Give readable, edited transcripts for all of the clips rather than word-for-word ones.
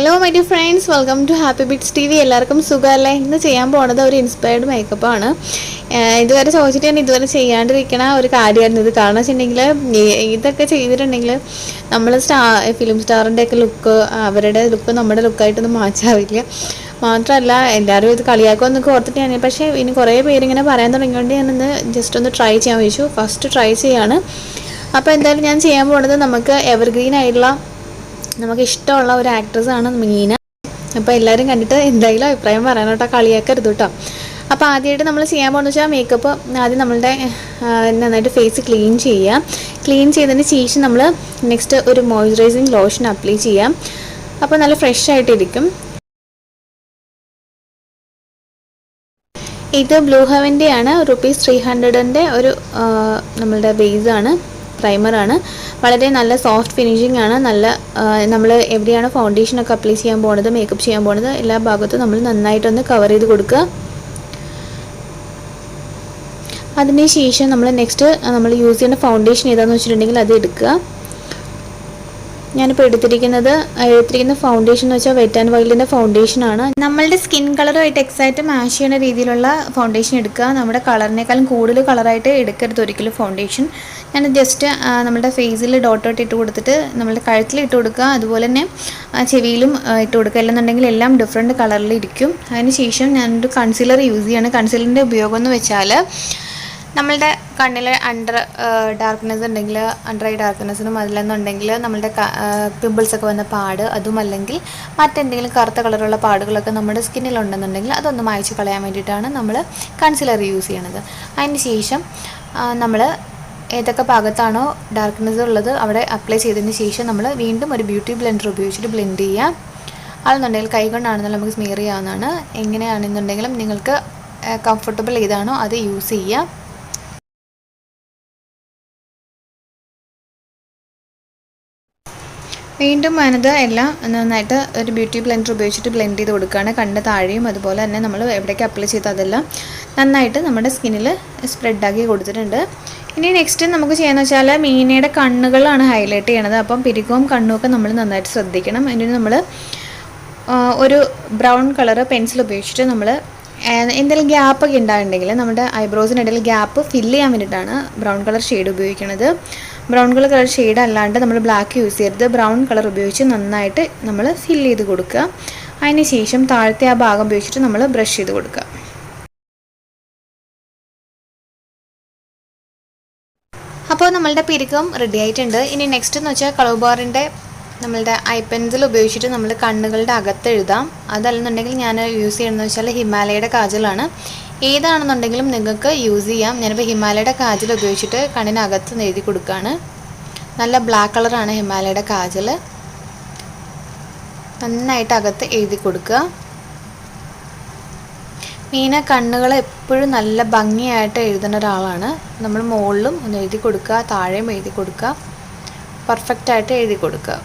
Hello my dear friends, welcome to happy bits T V. എല്ലാവർക്കും സുഖമല്ലേ? ഇന്ന് ചെയ്യാൻ പോണത് ഒരു ഇൻസ്പയർഡ് മേക്കപ്പാണ്. ഇതുവരെ ചോദിച്ചിട്ട് ഞാൻ ഇതുവരെ ചെയ്യാണ്ടിരിക്കണ ഒരു കാര്യമായിരുന്നു ഇത്. കാരണം വെച്ചിട്ടുണ്ടെങ്കിൽ ഇതൊക്കെ ചെയ്തിട്ടുണ്ടെങ്കിൽ നമ്മൾ ഫിലിം സ്റ്റാറിൻ്റെ ഒക്കെ ലുക്ക്, അവരുടെ ലുക്ക് നമ്മുടെ ലുക്കായിട്ടൊന്നും മാച്ചാവില്ല. മാത്രമല്ല എല്ലാവരും ഇത് കളിയാക്കുമെന്നൊക്കെ ഓർത്തിട്ട് ഞാൻ, പക്ഷേ ഇനി കുറേ പേരിങ്ങനെ പറയാൻ തുടങ്ങിയോണ്ട് ഞാനൊന്ന് ജസ്റ്റ് ഒന്ന് ട്രൈ ചെയ്യാൻ വെച്ചു. ഫസ്റ്റ് ട്രൈ ചെയ്യാണ്. അപ്പോൾ എന്തായാലും ഞാൻ ചെയ്യാൻ പോകുന്നത് നമുക്ക് എവർഗ്രീൻ ആയിട്ടുള്ള നമുക്ക് ഇഷ്ടമുള്ള ഒരു ആക്ട്രസ്സാണ് മീന. അപ്പോൾ എല്ലാവരും കണ്ടിട്ട് എന്തായാലും അഭിപ്രായം പറയാനോട്ടോ, കളിയാക്കരുത് കേട്ടോ. അപ്പോൾ ആദ്യമായിട്ട് നമ്മൾ ചെയ്യാൻ പോകുന്നത് വെച്ചാൽ മേക്കപ്പ് ആദ്യം നമ്മളുടെ നന്നായിട്ട് ഫേസ് ക്ലീൻ ചെയ്യാം. ക്ലീൻ ചെയ്തതിന് ശേഷം നമ്മൾ നെക്സ്റ്റ് ഒരു മോയ്സ്ചറൈസിങ് ലോഷൻ അപ്ലൈ ചെയ്യാം. അപ്പോൾ നല്ല ഫ്രഷ് ആയിട്ടിരിക്കും. ഇത് ബ്ലൂ ഹെവൻ്റെ ആണ്, ₹300 ഒരു നമ്മളുടെ ബേസാണ്, പ്രൈമറാണ്. വളരെ നല്ല സോഫ്റ്റ് ഫിനിഷിംഗ് ആണ്. നല്ല നമ്മൾ എവിടെയാണ് ഫൗണ്ടേഷനൊക്കെ അപ്ലൈ ചെയ്യാൻ പോകുന്നത്, മേക്കപ്പ് ചെയ്യാൻ പോകുന്നത്, എല്ലാ ഭാഗത്തും നമ്മൾ നന്നായിട്ടൊന്ന് കവർ ചെയ്ത് കൊടുക്കുക. അതിനുശേഷം നമ്മൾ നെക്സ്റ്റ് നമ്മൾ യൂസ് ചെയ്യുന്ന ഫൗണ്ടേഷൻ ഏതാണെന്ന് വെച്ചിട്ടുണ്ടെങ്കിൽ അത് എടുക്കുക. ഞാനിപ്പോൾ എടുത്തിരിക്കുന്ന ഫൗണ്ടേഷൻ എന്ന് വെച്ചാൽ വെറ്റ് ആൻഡ് വൈൽഡിൻ്റെ ഫൗണ്ടേഷനാണ്. നമ്മളുടെ സ്കിൻ കളറുമായിട്ട് എക്സാക്റ്റ് മാച്ച് ചെയ്യുന്ന രീതിയിലുള്ള ഫൗണ്ടേഷൻ എടുക്കുക. നമ്മുടെ കളറിനേക്കാളും കൂടുതൽ കളറായിട്ട് എടുക്കരുത് ഒരിക്കലും ഫൗണ്ടേഷൻ. ഞാൻ ജസ്റ്റ് നമ്മുടെ ഫേസിൽ ഡോട്ട് ഇട്ട് കൊടുത്തിട്ട് നമ്മളുടെ കഴുത്തിൽ ഇട്ട് കൊടുക്കുക, അതുപോലെ തന്നെ ചെവിയിലും ഇട്ട് കൊടുക്കുക. അല്ലെന്നുണ്ടെങ്കിൽ എല്ലാം ഡിഫറെൻറ്റ് കളറിൽ ഇരിക്കും. അതിന് ശേഷം ഞാനൊരു കൺസീലർ യൂസ് ചെയ്യാണ്. കൺസീലറിൻ്റെ ഉപയോഗം എന്ന് വെച്ചാൽ നമ്മളുടെ കണ്ണിൽ അണ്ടർ ഡാർക്ക്നെസ് ഉണ്ടെങ്കിൽ, അണ്ടർ ഐ ഡാർക്ക്നെസ്സിനും അതിലെന്നുണ്ടെങ്കിൽ നമ്മളുടെ പിമ്പിൾസൊക്കെ വന്ന പാട്, അതുമല്ലെങ്കിൽ മറ്റെന്തെങ്കിലും കറുത്ത കളറുള്ള പാടുകളൊക്കെ നമ്മുടെ സ്കിന്നിലുണ്ടെന്നുണ്ടെങ്കിൽ അതൊന്ന് മായ്ച്ച് കളയാൻ വേണ്ടിയിട്ടാണ് നമ്മൾ കൺസീലർ യൂസ് ചെയ്യണത്. അതിന് ശേഷം നമ്മൾ ഏതൊക്കെ ഭാഗത്താണോ ഡാർക്ക്നെസ് ഉള്ളത് അവിടെ അപ്ലൈ ചെയ്തതിന് ശേഷം നമ്മൾ വീണ്ടും ഒരു ബ്യൂട്ടി ബ്ലെൻഡർ ഉപയോഗിച്ചിട്ട് ബ്ലെൻഡ് ചെയ്യാം. അതെന്നുണ്ടെങ്കിൽ കൈകൊണ്ടാണെന്നുണ്ടെങ്കിൽ നമുക്ക് സ്മിയർ ചെയ്യാവുന്നതാണ്. എങ്ങനെയാണെന്നുണ്ടെങ്കിലും നിങ്ങൾക്ക് കംഫർട്ടബിൾ ഏതാണോ അത് യൂസ് ചെയ്യുക. വീണ്ടും ഞാനത് എല്ലാം നന്നായിട്ട് ഒരു ബ്യൂട്ടി ബ്ലെൻഡർ ഉപയോഗിച്ചിട്ട് ബ്ലെൻഡ് ചെയ്ത് കൊടുക്കുകയാണ്. കണ്ണ് താഴെയും അതുപോലെ തന്നെ നമ്മൾ എവിടേക്ക് അപ്ലൈ ചെയ്ത് അതെല്ലാം നന്നായിട്ട് നമ്മുടെ സ്കിന്നിൽ സ്പ്രെഡാക്കി കൊടുത്തിട്ടുണ്ട്. ഇനി നെക്സ്റ്റ് നമുക്ക് ചെയ്യാന്ന് വെച്ചാൽ മീനയുടെ കണ്ണുകളാണ് ഹൈലൈറ്റ് ചെയ്യണത്. അപ്പം പിരികവും കണ്ണുമൊക്കെ നമ്മൾ നന്നായിട്ട് ശ്രദ്ധിക്കണം. അതിന് നമ്മൾ ഒരു ബ്രൗൺ കളർ പെൻസിൽ ഉപയോഗിച്ചിട്ട് നമ്മൾ എന്തെങ്കിലും ഗ്യാപ്പൊക്കെ ഉണ്ടായിട്ടുണ്ടെങ്കിൽ നമ്മുടെ ഐബ്രോസിനിടയിൽ ഗ്യാപ്പ് ഫില്ല് ചെയ്യാൻ വേണ്ടിയിട്ടാണ് ബ്രൗൺ കളർ ഷെയ്ഡ് ഉപയോഗിക്കുന്നത്. ബ്രൗൺ കളർ ഷെയ്ഡ് അല്ലാണ്ട് നമ്മൾ ബ്ലാക്ക് യൂസ് ചെയ്യരുത്. ബ്രൗൺ കളർ ഉപയോഗിച്ച് നന്നായിട്ട് നമ്മൾ ഫില്ല് ചെയ്ത് കൊടുക്കുക. അതിന് ശേഷം താഴത്തെ ആ ഭാഗം ഉപയോഗിച്ചിട്ട് നമ്മൾ ബ്രഷ് ചെയ്ത് കൊടുക്കുക. അപ്പോൾ നമ്മളുടെ പിരികം റെഡി ആയിട്ടുണ്ട്. ഇനി നെക്സ്റ്റ് എന്ന് വെച്ചാൽ കളർ ബാറിൻ്റെ നമ്മളുടെ ഐ പെൻസിൽ ഉപയോഗിച്ചിട്ട് നമ്മൾ കണ്ണുകളുടെ അകത്ത് എഴുതാം. അതല്ലെന്നുണ്ടെങ്കിൽ ഞാൻ യൂസ് ചെയ്യണമെന്ന് വെച്ചാൽ ഹിമാലയയുടെ കാജലാണ്. ഏതാണെന്നുണ്ടെങ്കിലും നിങ്ങൾക്ക് യൂസ് ചെയ്യാം. ഞാനിപ്പോൾ ഹിമാലയയുടെ കാജൽ ഉപയോഗിച്ചിട്ട് കണ്ണിനകത്ത് എഴുതി കൊടുക്കുകയാണ്. നല്ല ബ്ലാക്ക് കളറാണ് ഹിമാലയയുടെ കാജൽ. നന്നായിട്ട് അകത്ത് എഴുതി കൊടുക്കുക. മീന കണ്ണുകൾ എപ്പോഴും നല്ല ഭംഗിയായിട്ട് എഴുതുന്ന ഒരാളാണ്. നമ്മൾ മുകളിലും ഒന്ന് എഴുതി കൊടുക്കുക, താഴെയും എഴുതി കൊടുക്കുക, പെർഫെക്റ്റായിട്ട് എഴുതി കൊടുക്കുക.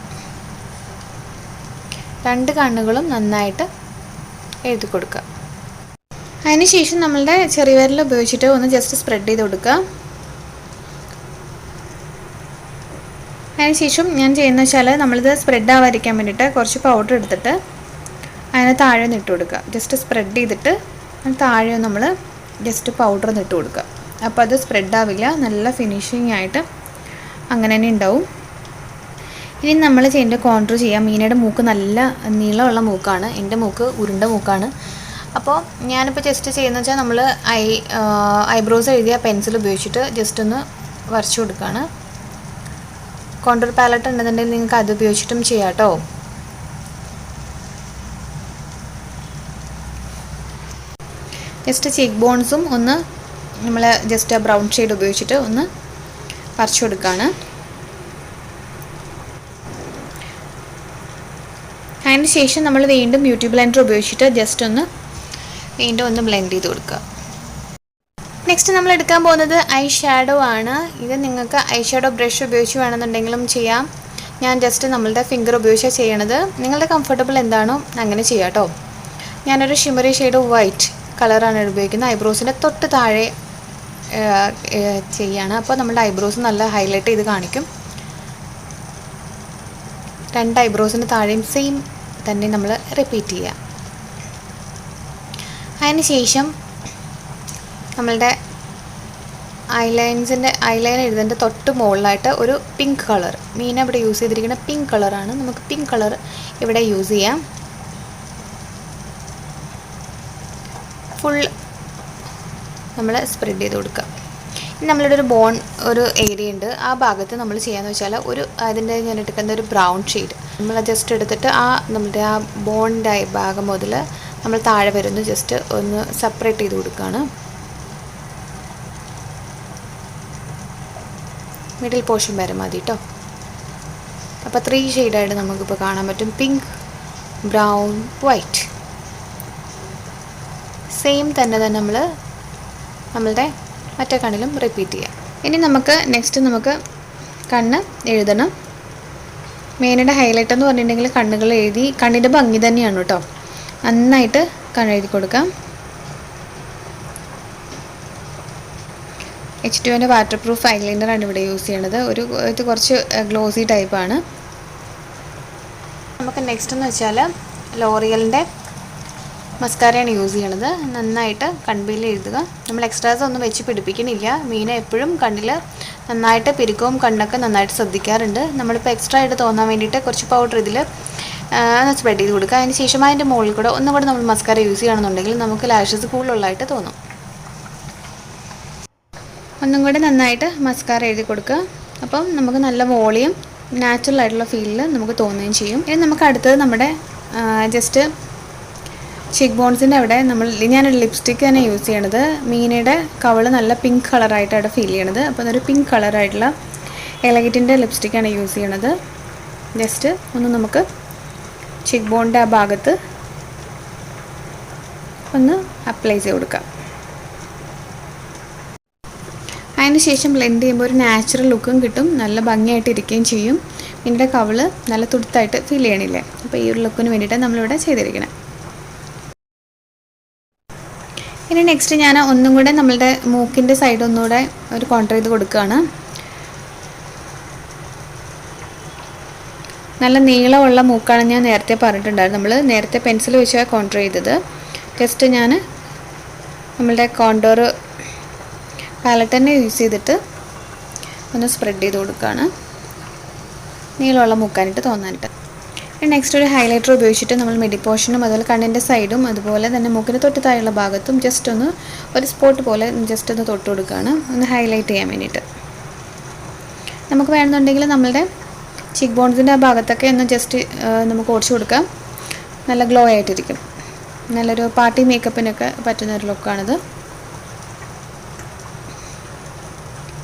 രണ്ട് കണ്ണുകളും നന്നായിട്ട് എഴുതി കൊടുക്കുക. അതിനുശേഷം നമ്മളുടെ ചെറിയ വിരൽ ഉപയോഗിച്ചിട്ട് ഒന്ന് ജസ്റ്റ് സ്പ്രെഡ് ചെയ്ത് കൊടുക്കുക. അതിനുശേഷം ഞാൻ ചെയ്യുന്നത് വെച്ചാൽ നമ്മളിത് സ്പ്രെഡ് ആവാതിരിക്കാൻ വേണ്ടിയിട്ട് കുറച്ച് പൗഡർ എടുത്തിട്ട് അതിന് താഴെ ഇട്ട് കൊടുക്കുക. ജസ്റ്റ് സ്പ്രെഡ് ചെയ്തിട്ട് താഴെ നമ്മൾ ജസ്റ്റ് പൗഡർ ഇട്ട് കൊടുക്കുക. അപ്പോൾ അത് സ്പ്രെഡ് ആവില്ല, നല്ല ഫിനിഷിംഗ് ആയിട്ട് അങ്ങനെ തന്നെ ഉണ്ടാവും. ഇനി നമ്മൾ ചെയ്യേണ്ട കോൺട്രോൾ ചെയ്യാം. മീനയുടെ മൂക്ക് നല്ല നീളമുള്ള മൂക്കാണ്, എൻ്റെ മൂക്ക് ഉരുണ്ട മൂക്കാണ്. അപ്പോൾ ഞാനിപ്പോൾ ജസ്റ്റ് ചെയ്യുന്നത് വെച്ചാൽ നമ്മൾ ഐബ്രോസ് എഴുതിയ പെൻസിൽ ഉപയോഗിച്ചിട്ട് ജസ്റ്റ് ഒന്ന് വരച്ചു കൊടുക്കുകയാണ്. കോണ്ടൂർ പാലറ്റ് ഉണ്ടെന്നുണ്ടെങ്കിൽ നിങ്ങൾക്ക് അത് ഉപയോഗിച്ചിട്ടും ചെയ്യാം കേട്ടോ. ജസ്റ്റ് ചെക്ക് ബോൺസും ഒന്ന് നമ്മൾ ജസ്റ്റ് ബ്രൗൺ ഷെയ്ഡ് ഉപയോഗിച്ചിട്ട് ഒന്ന് വരച്ചു കൊടുക്കുകയാണ്. അതിന് ശേഷം നമ്മൾ വീണ്ടും ബ്യൂട്ടി ബ്ലെൻഡർ ഉപയോഗിച്ചിട്ട് ജസ്റ്റ് ഒന്ന് വീണ്ടും ഒന്ന് ബ്ലെൻഡ് ചെയ്ത് കൊടുക്കുക. നെക്സ്റ്റ് നമ്മൾ എടുക്കാൻ പോകുന്നത് ഐ ഷാഡോ ആണ്. ഇത് നിങ്ങൾക്ക് ഐ ഷാഡോ ബ്രഷ് ഉപയോഗിച്ച് വേണമെന്നുണ്ടെങ്കിലും ചെയ്യാം. ഞാൻ ജസ്റ്റ് നമ്മളുടെ ഫിംഗർ ഉപയോഗിച്ചാണ് ചെയ്യണത്. നിങ്ങളുടെ കംഫർട്ടബിൾ എന്താണോ അങ്ങനെ ചെയ്യാം കേട്ടോ. ഞാനൊരു ഷിമറി ഷെയ്ഡ് വൈറ്റ് കളറാണ് ഉപയോഗിക്കുന്നത്. ഐബ്രോസിൻ്റെ തൊട്ട് താഴെ ചെയ്യാണ്. അപ്പോൾ നമ്മുടെ ഐബ്രോസ് നല്ല ഹൈലൈറ്റ് ചെയ്ത് കാണിക്കും. രണ്ട് ഐബ്രോസിന് താഴെയും സെയിം തന്നെ നമ്മൾ റിപ്പീറ്റ് ചെയ്യുക. അതിന് ശേഷം നമ്മളുടെ ഐലൈനർ എഴുതേണ്ട തൊട്ട് മുകളിലായിട്ട് ഒരു പിങ്ക് കളർ, മീന ഇവിടെ യൂസ് ചെയ്തിരിക്കുന്ന പിങ്ക് കളറാണ്. നമുക്ക് പിങ്ക് കളർ ഇവിടെ യൂസ് ചെയ്യാം. ഫുൾ നമ്മൾ സ്പ്രെഡ് ചെയ്ത് കൊടുക്കുക. ഇനി നമ്മളുടെ ഒരു ഏരിയ ഉണ്ട്, ആ ഭാഗത്ത് നമ്മൾ ചെയ്യാന്ന് വെച്ചാൽ അതിൻ്റെ ഞാൻ എടുക്കുന്ന ഒരു ബ്രൗൺ ഷെയ്ഡ് നമ്മൾ ജസ്റ്റ് എടുത്തിട്ട് നമ്മുടെ ആ ബോണിൻ്റെ ഭാഗം മുതൽ നമ്മൾ താഴെ വരുന്നു ജസ്റ്റ് ഒന്ന് സെപ്പറേറ്റ് ചെയ്ത് കൊടുക്കുകയാണ്. മിഡിൽ പോർഷൻ വരെ മതി കേട്ടോ. അപ്പോൾ 3 ഷെയ്ഡായിട്ട് നമുക്കിപ്പോൾ കാണാൻ പറ്റും, പിങ്ക്, ബ്രൗൺ, വൈറ്റ്. സെയിം തന്നെ നമ്മളുടെ മറ്റേ കണ്ണിലും റിപ്പീറ്റ് ചെയ്യാം. ഇനി നമുക്ക് കണ്ണ് എഴുതണം. മെയിനായിട്ട് ഹൈലൈറ്റ് എന്ന് പറഞ്ഞിട്ടുണ്ടെങ്കിൽ കണ്ണുകൾ എഴുതി, കണ്ണിൻ്റെ ഭംഗി തന്നെയാണ് കേട്ടോ. നന്നായിട്ട് കണ്ണെഴുതി കൊടുക്കാം. H2O വാട്ടർ പ്രൂഫ് ഐലൈനറാണ് ഇവിടെ യൂസ് ചെയ്യണത്. ഇത് കുറച്ച് ഗ്ലോസി ടൈപ്പാണ്. നമുക്ക് നെക്സ്റ്റ് എന്ന് വെച്ചാൽ ലോറിയലിൻ്റെ മസ്കാരയാണ് യൂസ് ചെയ്യണത്. നന്നായിട്ട് കൺപീലിൽ എഴുതുക. നമ്മൾ എക്സ്ട്രാസ് ഒന്നും വെച്ച് പിടിപ്പിക്കണില്ല. മീന എപ്പോഴും കണ്ണിൽ നന്നായിട്ട് പിരിക്കവും കണ്ണൊക്കെ നന്നായിട്ട് ശ്രദ്ധിക്കാറുണ്ട്. നമ്മളിപ്പോൾ എക്സ്ട്രാ ആയിട്ട് തോന്നാൻ വേണ്ടിയിട്ട് കുറച്ച് പൗഡർ ഇതിൽ സ്പ്രെഡ് ചെയ്ത് കൊടുക്കുക. അതിന് ശേഷം അതിൻ്റെ മുകളിൽ കൂടെ ഒന്നും കൂടെ നമ്മൾ മസ്കാര യൂസ് ചെയ്യുകയാണെന്നുണ്ടെങ്കിൽ നമുക്ക് ലാഷസ് കൂടുതലുള്ളതായിട്ട് തോന്നും. ഒന്നും കൂടെ നന്നായിട്ട് മസ്കാര എഴുതി കൊടുക്കുക. അപ്പം നമുക്ക് നല്ല വോളിയം നാച്ചുറൽ ആയിട്ടുള്ള ഫീലിൽ നമുക്ക് തോന്നുകയും ചെയ്യും. ഇനി നമുക്ക് അടുത്തത് നമ്മുടെ ജസ്റ്റ് ചിക്ക് ബോൺസിൻ്റെ അവിടെ ഞാനൊരു ലിപ്സ്റ്റിക്ക് തന്നെ യൂസ് ചെയ്യണത്. മീനയുടെ കവള് നല്ല പിങ്ക് കളറായിട്ട് അവിടെ ഫീൽ ചെയ്യണത്. അപ്പോൾ അതൊരു പിങ്ക് കളറായിട്ടുള്ള എലഗിറ്റിൻ്റെ ലിപ്സ്റ്റിക്കാണ് യൂസ് ചെയ്യണത്. ജസ്റ്റ് ഒന്ന് നമുക്ക് ചിക്ക് ബോണിൻ്റെ ആ ഭാഗത്ത് ഒന്ന് അപ്ലൈ ചെയ്ത് കൊടുക്കാം. അതിന് ശേഷം ബ്ലെൻഡ് ചെയ്യുമ്പോൾ ഒരു നാച്ചുറൽ ലുക്കും കിട്ടും, നല്ല ഭംഗിയായിട്ട് ഇരിക്കുകയും ചെയ്യും. ഇതിൻ്റെ കവള് നല്ല തുടുത്തായിട്ട് ഫീൽ ചെയ്യണില്ലേ? അപ്പോൾ ഈ ഒരു ലുക്കിന് വേണ്ടിയിട്ട് നമ്മളിവിടെ ചെയ്തിരിക്കണം. ഇനി നെക്സ്റ്റ് ഞാൻ ഒന്നും കൂടെ നമ്മളുടെ മൂക്കിൻ്റെ സൈഡ് ഒന്നുകൂടെ ഒരു കോൺട്ര ചെയ്ത് കൊടുക്കുകയാണ്. നല്ല നീളമുള്ള മൂക്കാണ് ഞാൻ നേരത്തെ പറഞ്ഞിട്ടുണ്ടായിരുന്നു. നമ്മൾ നേരത്തെ പെൻസിൽ വെച്ചാണ് കോൺട്ര ചെയ്തത്. ജസ്റ്റ് ഞാൻ നമ്മളുടെ കോണ്ടോർ പാലറ്റ് തന്നെ യൂസ് ചെയ്തിട്ട് ഒന്ന് സ്പ്രെഡ് ചെയ്ത് കൊടുക്കുകയാണ്, നീളമുള്ള മൂക്കാനായിട്ട് തോന്നാനായിട്ട്. നെക്സ്റ്റ് ഒരു ഹൈലൈറ്റർ ഉപയോഗിച്ചിട്ട് നമ്മൾ മിഡി പോർഷനും അതുപോലെ കണ്ണിൻ്റെ സൈഡും അതുപോലെ തന്നെ മൂക്കിന് തൊട്ട് താഴെയുള്ള ഭാഗത്തും ജസ്റ്റ് ഒന്ന് ഒരു സ്പോട്ട് പോലെ ജസ്റ്റ് ഒന്ന് തൊട്ട് കൊടുക്കുകയാണ്, ഒന്ന് ഹൈലൈറ്റ് ചെയ്യാൻ വേണ്ടിയിട്ട്. നമുക്ക് വേണമെന്നുണ്ടെങ്കിൽ നമ്മളുടെ ചിക്ക് ബോൺസിൻ്റെ ആ ഭാഗത്തൊക്കെ ഒന്ന് ജസ്റ്റ് നമുക്ക് ഓടിച്ചു കൊടുക്കാം. നല്ല ഗ്ലോ ആയിട്ടിരിക്കും. നല്ലൊരു പാർട്ടി മേക്കപ്പിനൊക്കെ പറ്റുന്ന ഒരു ലുക്കാണിത്.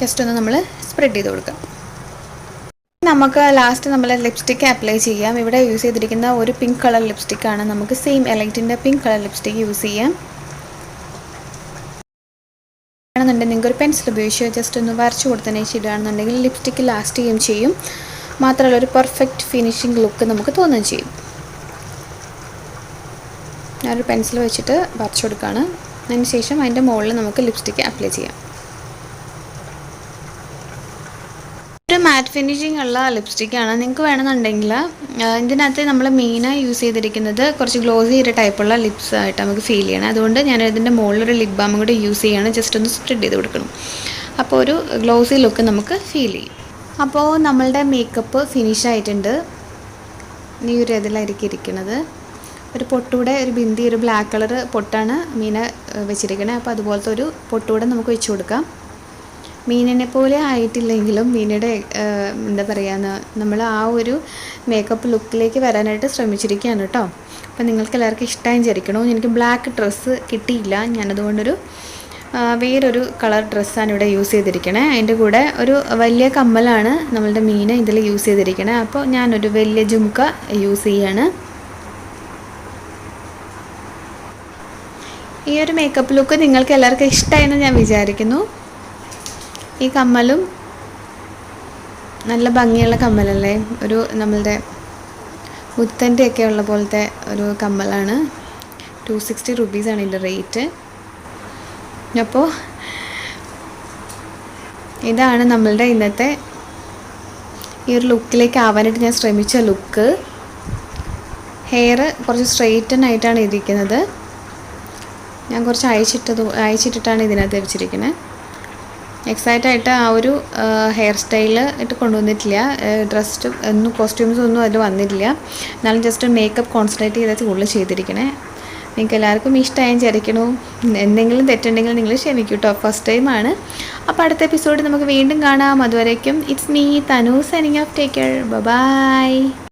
ജസ്റ്റ് ഒന്ന് നമ്മൾ സ്പ്രെഡ് ചെയ്ത് കൊടുക്കാം. നമുക്ക് ലാസ്റ്റ് നമ്മൾ ലിപ്സ്റ്റിക്ക് അപ്ലൈ ചെയ്യാം. ഇവിടെ യൂസ് ചെയ്തിരിക്കുന്ന ഒരു പിങ്ക് കളർ ലിപ്സ്റ്റിക്കാണ്. നമുക്ക് സെയിം എലൈറ്റിൻ്റെ പിങ്ക് കളർ ലിപ്സ്റ്റിക്ക് യൂസ് ചെയ്യാം. ആണെന്നുണ്ടെങ്കിൽ നിങ്ങൾക്ക് ഒരു പെൻസിൽ ഉപയോഗിച്ച് ജസ്റ്റ് ഒന്ന് വരച്ചു കൊടുത്തതിന് ശരിയാണെന്നുണ്ടെങ്കിൽ ലിപ്സ്റ്റിക്ക് ലാസ്റ്റ് ചെയ്യുകയും ചെയ്യും. മാത്രമല്ല ഒരു പെർഫെക്റ്റ് ഫിനിഷിംഗ് ലുക്ക് നമുക്ക് തോന്നുകയും ചെയ്യും. ഞാനൊരു പെൻസിൽ വെച്ചിട്ട് വരച്ചു കൊടുക്കുകയാണ്. അതിന് ശേഷം അതിൻ്റെ മുകളിൽ നമുക്ക് ലിപ്സ്റ്റിക്ക് അപ്ലൈ ചെയ്യാം. ഒരു മാറ്റ് ഫിനിഷിംഗ് ഉള്ള ലിപ്സ്റ്റിക്കാണ്. നിങ്ങൾക്ക് വേണമെന്നുണ്ടെങ്കിൽ ഇതിനകത്ത് നമ്മൾ മെയിനായി യൂസ് ചെയ്തിരിക്കുന്നത് കുറച്ച് ഗ്ലോസി ഒരു ടൈപ്പുള്ള ലിപ്സ് ആയിട്ട് നമുക്ക് ഫീൽ ചെയ്യണം. അതുകൊണ്ട് ഞാൻ ഇതിൻ്റെ മുകളിലൊരു ലിപ് ബാം കൂടി യൂസ് ചെയ്യുകയാണ്. ജസ്റ്റ് ഒന്ന് സ്പ്രെഡ് ചെയ്ത് കൊടുക്കണം. അപ്പോൾ ഒരു ഗ്ലോസി ലുക്ക് നമുക്ക് ഫീൽ ചെയ്യും. അപ്പോൾ നമ്മളുടെ മേക്കപ്പ് ഫിനിഷ് ആയിട്ടുണ്ട്. ഈ ഒരു ഇതിലായിരിക്കും ഇരിക്കുന്നത്. ഒരു പൊട്ടൂടെ ഒരു ബിന്ദി ഒരു ബ്ലാക്ക് കളർ പൊട്ടാണ് മീന വെച്ചിരിക്കുന്നത്. അപ്പോൾ അതുപോലത്തെ ഒരു പൊട്ടൂടെ നമുക്ക് വെച്ച് കൊടുക്കാം. മീനിനെ പോലെ ആയിട്ടില്ലെങ്കിലും മീനയുടെ എന്താ പറയുക, നമ്മൾ ആ ഒരു മേക്കപ്പ് ലുക്കിലേക്ക് വരാനായിട്ട് ശ്രമിച്ചിരിക്കുകയാണ് കേട്ടോ. അപ്പോൾ നിങ്ങൾക്ക് എല്ലാവർക്കും ഇഷ്ടമായി വിചാരിക്കണോ. എനിക്ക് ബ്ലാക്ക് ഡ്രസ്സ് കിട്ടിയില്ല. ഞാനതുകൊണ്ടൊരു വേറൊരു കളർ ഡ്രസ്സാണ് ഇവിടെ യൂസ് ചെയ്തിരിക്കണേ. അതിൻ്റെ കൂടെ ഒരു വലിയ കമ്മലാണ് നമ്മളുടെ മീൻ ഇതിൽ യൂസ് ചെയ്തിരിക്കണേ. അപ്പോൾ ഞാനൊരു വലിയ ജുംക്ക യൂസ് ചെയ്യാണ്. ഈ ഒരു മേക്കപ്പ് ലുക്ക് നിങ്ങൾക്ക് എല്ലാവർക്കും ഇഷ്ടമായെന്ന് ഞാൻ വിചാരിക്കുന്നു. ഈ കമ്മലും നല്ല ഭംഗിയുള്ള കമ്മലല്ലേ, ഒരു നമ്മളുടെ മുത്തൻ്റെ ഒക്കെ ഉള്ള പോലത്തെ ഒരു കമ്മലാണ്. 260 റുപ്പീസാണ് ഇതിൻ്റെ റേറ്റ്. അപ്പോൾ ഇതാണ് നമ്മളുടെ ഇന്നത്തെ ഈ ഒരു ലുക്കിലേക്ക് ആവാനായിട്ട് ഞാൻ ശ്രമിച്ച ലുക്ക്. ഹെയർ കുറച്ച് സ്ട്രെയിറ്റൻ ആയിട്ടാണ് ഇരിക്കുന്നത്. ഞാൻ കുറച്ച് അയച്ചിട്ടിട്ടാണ് ഇതിനകത്ത് വെച്ചിരിക്കുന്നത്. എക്സാക്റ്റായിട്ട് ആ ഒരു ഹെയർ സ്റ്റൈല് ഇട്ട് കൊണ്ടുവന്നിട്ടില്ല. ഡ്രസ്ഡ് ഒന്നും കോസ്റ്റ്യൂംസ് ഒന്നും അതിൽ വന്നിട്ടില്ല. എന്നാലും ജസ്റ്റ് മേക്കപ്പ് കോൺസെൻട്രേറ്റ് ചെയ്തിട്ട് കൂടുതൽ ചെയ്തിരിക്കണേ. നിങ്ങൾക്ക് എല്ലാവർക്കും ഇഷ്ടമായി വിചാരിക്കണു. എന്തെങ്കിലും തെറ്റുണ്ടെങ്കിൽ നിങ്ങൾ ക്ഷമിക്കൂ കേട്ടോ, ഫസ്റ്റ് ടൈമാണ്. അപ്പോൾ അടുത്ത എപ്പിസോഡ് നമുക്ക് വീണ്ടും കാണാം. അതുവരേക്കും it's me Tanu signing off. Take care. By.